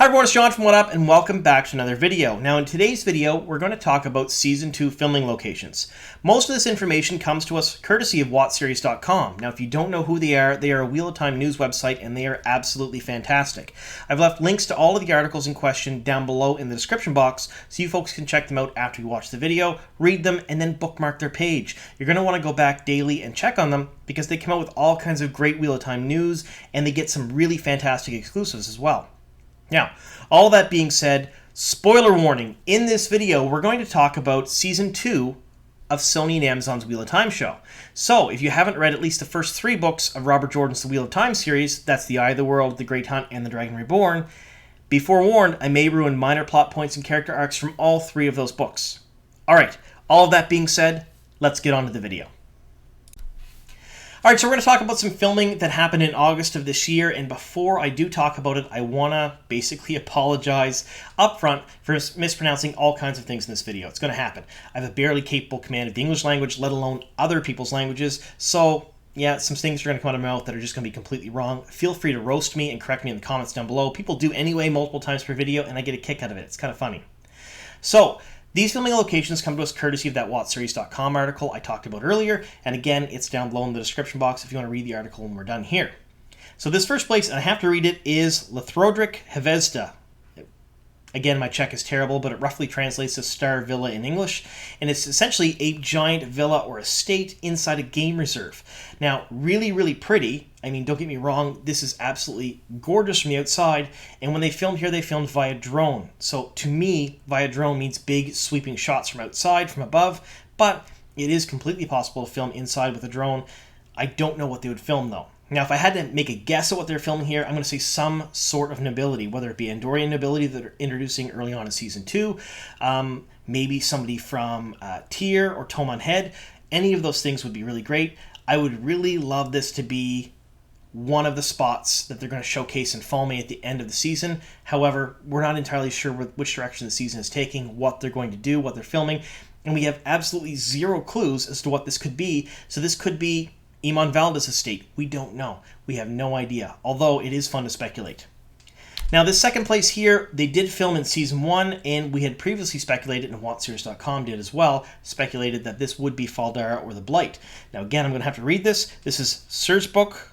Hi everyone, it's John from What Up, and welcome back to another video. Now in today's video, we're going to talk about Season 2 filming locations. Most of this information comes to us courtesy of Wotseries.com. Now if you don't know who they are a Wheel of Time news website, and they are absolutely fantastic. I've left links to all of the articles in question down below in the description box, so you folks can check them out after you watch the video, read them, and then bookmark their page. You're going to want to go back daily and check on them, because they come out with all kinds of great Wheel of Time news, and they get some really fantastic exclusives as well. Now, all that being said, spoiler warning, in this video we're going to talk about Season 2 of Sony and Amazon's Wheel of Time show. So, if you haven't read at least the first 3 books of Robert Jordan's The Wheel of Time series, that's The Eye of the World, The Great Hunt, and The Dragon Reborn, be forewarned, I may ruin minor plot points and character arcs from all 3 of those books. Alright, all of that being said, let's get on to the video. Alright, so we're going to talk about some filming that happened in August of this year, and before I do talk about it, I want to basically apologize up front for mispronouncing all kinds of things in this video. It's going to happen. I have a barely capable command of the English language, let alone other people's languages, so yeah, some things are going to come out of my mouth that are just going to be completely wrong. Feel free to roast me and correct me in the comments down below. People do anyway multiple times per video, and I get a kick out of it. It's kind of funny. So, these filming locations come to us courtesy of that Wotseries.com article I talked about earlier, and again, it's down below in the description box if you want to read the article when we're done here. So this first place, and I have to read it, is Lithrodric Hvezda. Again, my Czech is terrible, but it roughly translates as Star Villa in English, and it's essentially a giant villa or estate inside a game reserve. Now, really, really pretty. I mean, don't get me wrong, this is absolutely gorgeous from the outside, and when they filmed here, they filmed via drone. So, to me, via drone means big, sweeping shots from outside, from above, but it is completely possible to film inside with a drone. I don't know what they would film, though. Now, if I had to make a guess at what they're filming here, I'm going to say some sort of nobility, whether it be Andorian nobility that they're introducing early on in Season 2, maybe somebody from Tyr or Tomon Head. Any of those things would be really great. I would really love this to be one of the spots that they're going to showcase in Falme at the end of the season. However, we're not entirely sure which direction the season is taking, what they're going to do, what they're filming, and we have absolutely zero clues as to what this could be. So this could be Eamon Valdez' estate. We don't know. We have no idea, although it is fun to speculate. Now, this second place here, they did film in Season 1, and we had previously speculated, and Wotseries.com did as well, speculated that this would be Faldara or the Blight. Now, again, I'm going to have to read this. This is Sersboko,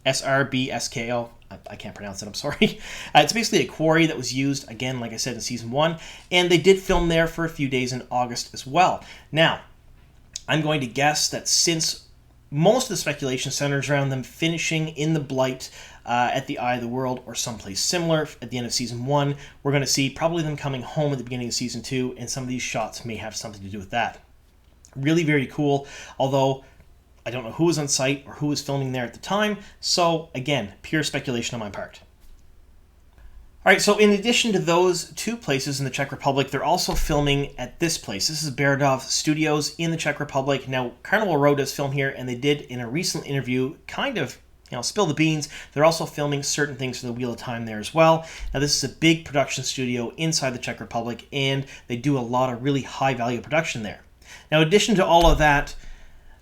S-R-B-S-K-O. I can't pronounce it, I'm sorry. It's basically a quarry that was used, again, like I said, in Season 1, and they did film there for a few days in August as well. Now, I'm going to guess that since most of the speculation centers around them finishing in the Blight at the Eye of the World or someplace similar at the end of Season 1, we're going to see probably them coming home at the beginning of Season 2, and some of these shots may have something to do with that. Really very cool, although I don't know who was on site or who was filming there at the time, so again, pure speculation on my part. Alright, so in addition to those 2 places in the Czech Republic, they're also filming at this place. This is Adav Studios in the Czech Republic. Now, Carnival Row does film here, and they did, in a recent interview, kind of, spill the beans. They're also filming certain things for the Wheel of Time there as well. Now, this is a big production studio inside the Czech Republic, and they do a lot of really high-value production there. Now, in addition to all of that,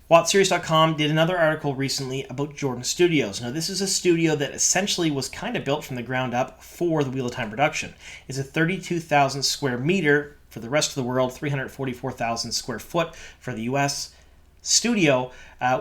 Wotseries.com did another article recently about Jordan Studios. Now, this is a studio that essentially was kind of built from the ground up for the Wheel of Time production. It's a 32,000 square meter for the rest of the world, 344,000 square foot for the US studio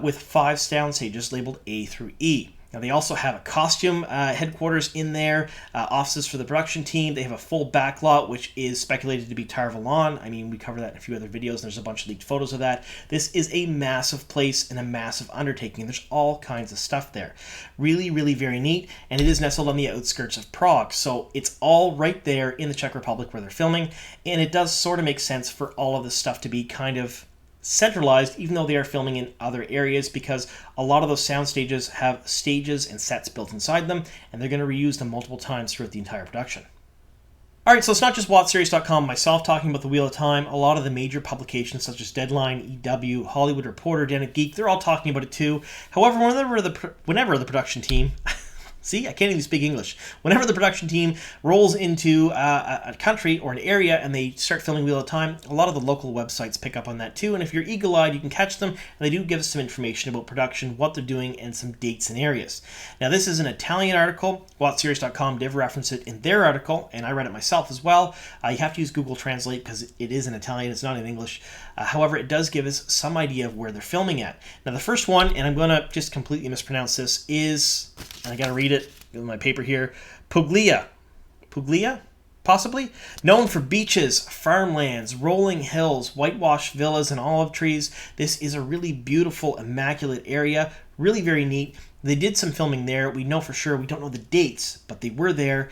with 5 sound stages labeled A through E. Now, they also have a costume headquarters in there, offices for the production team. They have a full backlot, which is speculated to be Tar Valon. I mean, we cover that in a few other videos, and there's a bunch of leaked photos of that. This is a massive place and a massive undertaking. There's all kinds of stuff there. Really, really very neat, and it is nestled on the outskirts of Prague, so it's all right there in the Czech Republic where they're filming, and it does sort of make sense for all of this stuff to be kind of centralized, even though they are filming in other areas, because a lot of those sound stages have stages and sets built inside them, and they're going to reuse them multiple times throughout the entire production. Alright, so it's not just Wotseries.com, myself talking about the Wheel of Time. A lot of the major publications such as Deadline, EW, Hollywood Reporter, Den of Geek, they're all talking about it too. However, whenever the production team See, I can't even speak English. Whenever the production team rolls into a country or an area and they start filming all the time, a lot of the local websites pick up on that too. And if you're eagle-eyed, you can catch them. And they do give us some information about production, what they're doing, and some dates and areas. Now, this is an Italian article. Wotseries.com did reference it in their article, and I read it myself as well. You have to use Google Translate because it is in Italian. It's not in English. However, it does give us some idea of where they're filming at. Now, the first one, and I'm going to just completely mispronounce this, is, and I got to read it in my paper here, Puglia, possibly? Known for beaches, farmlands, rolling hills, whitewashed villas, and olive trees. This is a really beautiful, immaculate area. Really very neat. They did some filming there. We know for sure. We don't know the dates, but they were there.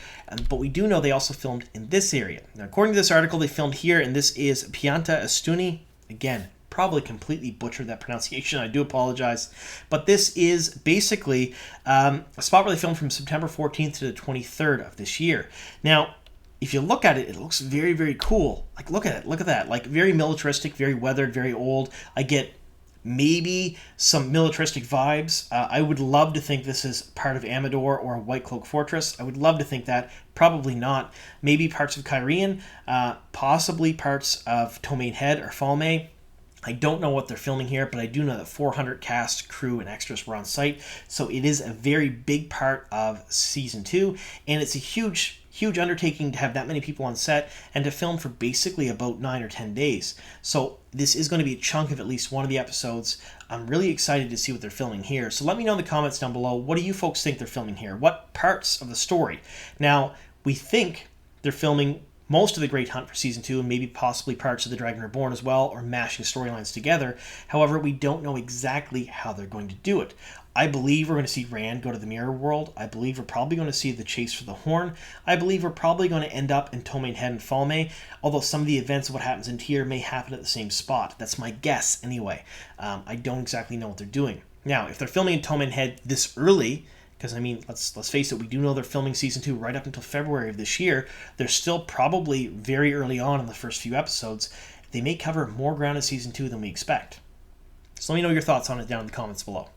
But we do know they also filmed in this area. Now, according to this article, they filmed here, and this is Pianta Estuni. Again, probably completely butchered that pronunciation. I do apologize. But this is basically a spot where they filmed from September 14th to the 23rd of this year. Now, if you look at it, it looks very, very cool. Like, look at it. Look at that. Like, very militaristic, very weathered, very old. I get maybe some militaristic vibes. I would love to think this is part of Amador or White Cloak Fortress. I would love to think that. Probably not. Maybe parts of Kyrian, possibly parts of Tomaine Head or Falme. I don't know what they're filming here, but I do know that 400 cast, crew, and extras were on site. So it is a very big part of Season 2, and it's a huge undertaking to have that many people on set and to film for basically about 9 or 10 days. So this is going to be a chunk of at least one of the episodes. I'm really excited to see what they're filming here. So let me know in the comments down below, what do you folks think they're filming here? What parts of the story? Now, we think they're filming most of the Great Hunt for Season 2 and maybe possibly parts of the Dragon Reborn as well, or mashing storylines together. However, we don't know exactly how they're going to do it. I believe we're going to see Rand go to the Mirror World. I believe we're probably going to see the chase for the Horn. I believe we're probably going to end up in Tomaine Head and Falme, although some of the events of what happens in here may happen at the same spot. That's my guess anyway. I don't exactly know what they're doing. Now, if they're filming in Tomaine Head this early, because, I mean, let's face it, we do know they're filming Season 2 right up until February of this year. They're still probably very early on in the first few episodes. They may cover more ground in Season 2 than we expect. So let me know your thoughts on it down in the comments below.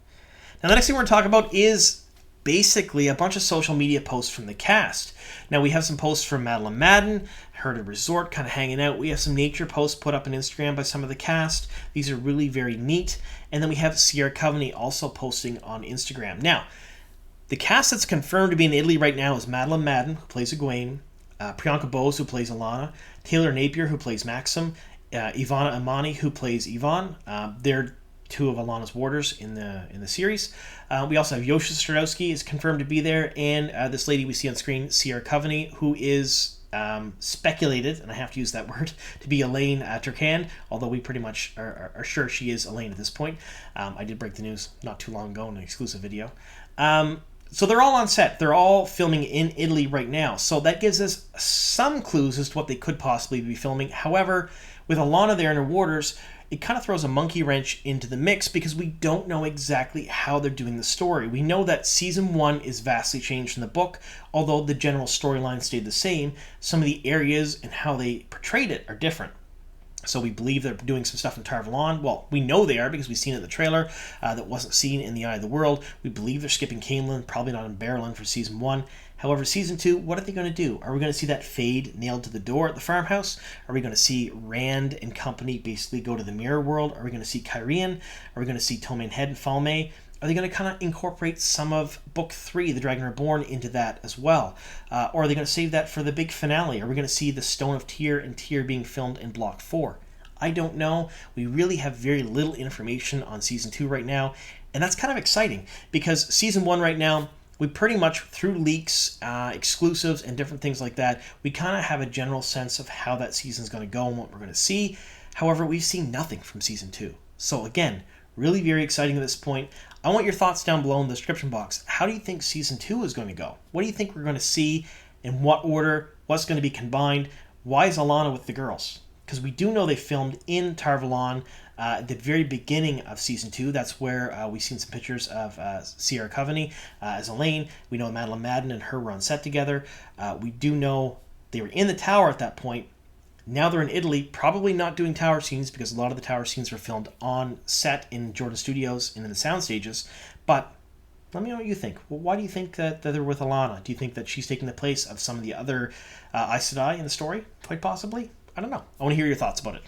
Now, the next thing we're going to talk about is basically a bunch of social media posts from the cast. Now, we have some posts from Madeline Madden, her at a resort, kind of hanging out. We have some nature posts put up on Instagram by some of the cast. These are really very neat. And then we have Sierra Coveney also posting on Instagram. Now, the cast that's confirmed to be in Italy right now is Madeline Madden, who plays Egwene, Priyanka Bose, who plays Alana, Taylor Napier, who plays Maxim, Ivana Amani, who plays Yvonne. They're two of Alana's warders in the series. We also have Yosha Stradowski is confirmed to be there, and this lady we see on screen, Sierra Coveney, who is speculated, and I have to use that word, to be Elaine Turcan, although we pretty much are sure she is Elaine at this point. I did break the news not too long ago in an exclusive video. So they're all on set. They're all filming in Italy right now. So that gives us some clues as to what they could possibly be filming. However, with Alana there and her warders, it kind of throws a monkey wrench into the mix because we don't know exactly how they're doing the story. We know that Season 1 is vastly changed from the book, although the general storyline stayed the same. Some of the areas and how they portrayed it are different. So we believe they're doing some stuff in Tar Valon. Well, we know they are because we've seen it in the trailer that wasn't seen in The Eye of the World. We believe they're skipping Caemlyn, probably not in Berlin for Season 1. However, Season 2, what are they going to do? Are we going to see that Fade nailed to the door at the farmhouse? Are we going to see Rand and company basically go to the Mirror World? Are we going to see Kyrian? Are we going to see Tomaine Head and Falme? Are they going to kind of incorporate some of Book 3, The Dragon Reborn, into that as well? Or are they going to save that for the big finale? Are we going to see the Stone of Tyr and Tyr being filmed in Block 4? I don't know. We really have very little information on Season 2 right now, and that's kind of exciting because Season 1 right now, we pretty much, through leaks, exclusives, and different things like that, we kind of have a general sense of how that season's going to go and what we're going to see. However, we've seen nothing from Season 2. So again, really very exciting at this point. I want your thoughts down below in the description box. How do you think Season 2 is going to go? What do you think we're going to see? In what order? What's going to be combined? Why is Alana with the girls? Because we do know they filmed in Tar Valon at the very beginning of Season 2. That's where we've seen some pictures of Sierra Coveney as Elaine. We know Madeline Madden and her were on set together. We do know they were in the tower at that point. Now they're in Italy, probably not doing tower scenes because a lot of the tower scenes were filmed on set in Jordan Studios and in the sound stages. But Let me know what you think. Well, why do you think that they're with Alana? Do you think that she's taking the place of some of the other Aes Sedai in the story? Quite possibly. I don't know. I want to hear your thoughts about it.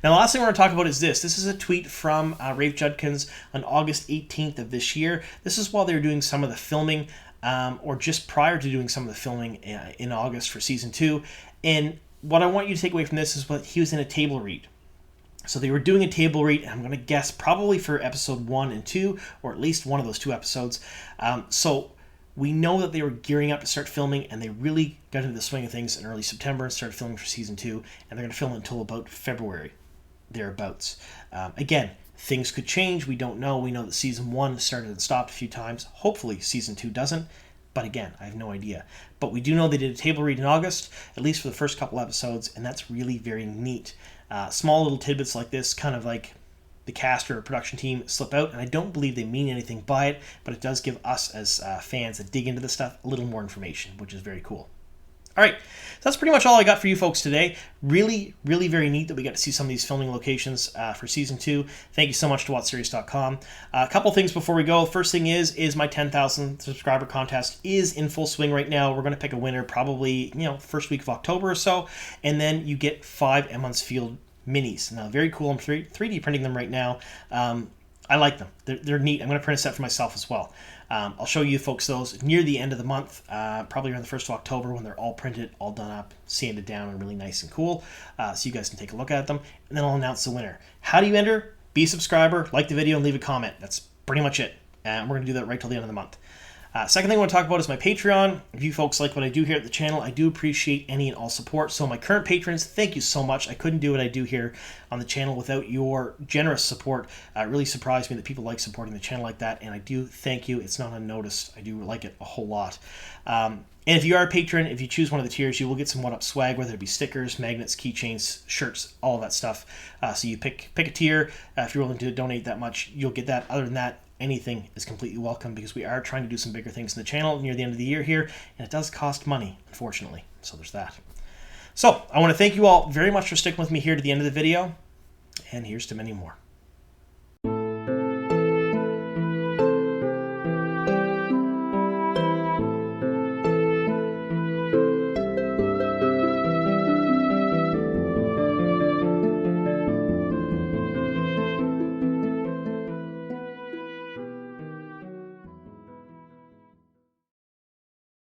Now, the last thing we're going to talk about is this. This is a tweet from Rafe Judkins on August 18th of this year. This is while they were doing some of the filming, or just prior to doing some of the filming in August for Season 2. And what I want you to take away from this is what he was in a table read. So they were doing a table read, and I'm going to guess probably for episode 1 and 2, or at least one of those 2 episodes. So we know that they were gearing up to start filming, and they really got into the swing of things in early September and started filming for Season 2, and they're going to film until about February, thereabouts. Again, things could change. We don't know. We know that Season 1 started and stopped a few times. Hopefully Season 2 doesn't. But again, I have no idea. But we do know they did a table read in August, at least for the first couple episodes, and that's really very neat. Small little tidbits like this, kind of like the cast or production team slip out, and I don't believe they mean anything by it, but it does give us as fans that dig into this stuff a little more information, which is very cool. All right, so that's pretty much all I got for you folks today. Really, really very neat that we got to see some of these filming locations for Season 2. Thank you so much to Wotseries.com. A couple things before we go. First thing is my 10,000 subscriber contest is in full swing right now. We're going to pick a winner probably, first week of October or so, and then you get 5 Emmons Field minis. Now, very cool. I'm 3D printing them right now. I like them. They're neat. I'm going to print a set for myself as well. I'll show you folks those near the end of the month, probably around the 1st of October, when they're all printed, all done up, sanded down, and really nice and cool, so you guys can take a look at them, and then I'll announce the winner. How do you enter? Be a subscriber, like the video, and leave a comment. That's pretty much it, and we're going to do that right till the end of the month. Second thing I want to talk about is my Patreon. If you folks like what I do here at the channel, I do appreciate any and all support. So my current patrons, thank you so much. I couldn't do what I do here on the channel without your generous support. It really surprised me that people like supporting the channel like that, and I do thank you. It's not unnoticed. I do like it a whole lot. And if you are a patron, if you choose one of the tiers, you will get some one-up swag, whether it be stickers, magnets, keychains, shirts, all of that stuff. So you pick a tier. If you're willing to donate that much, you'll get that. Other than that, anything is completely welcome, because we are trying to do some bigger things in the channel near the end of the year here, and it does cost money, unfortunately. So there's that. So I want to thank you all very much for sticking with me here to the end of the video, and here's to many more.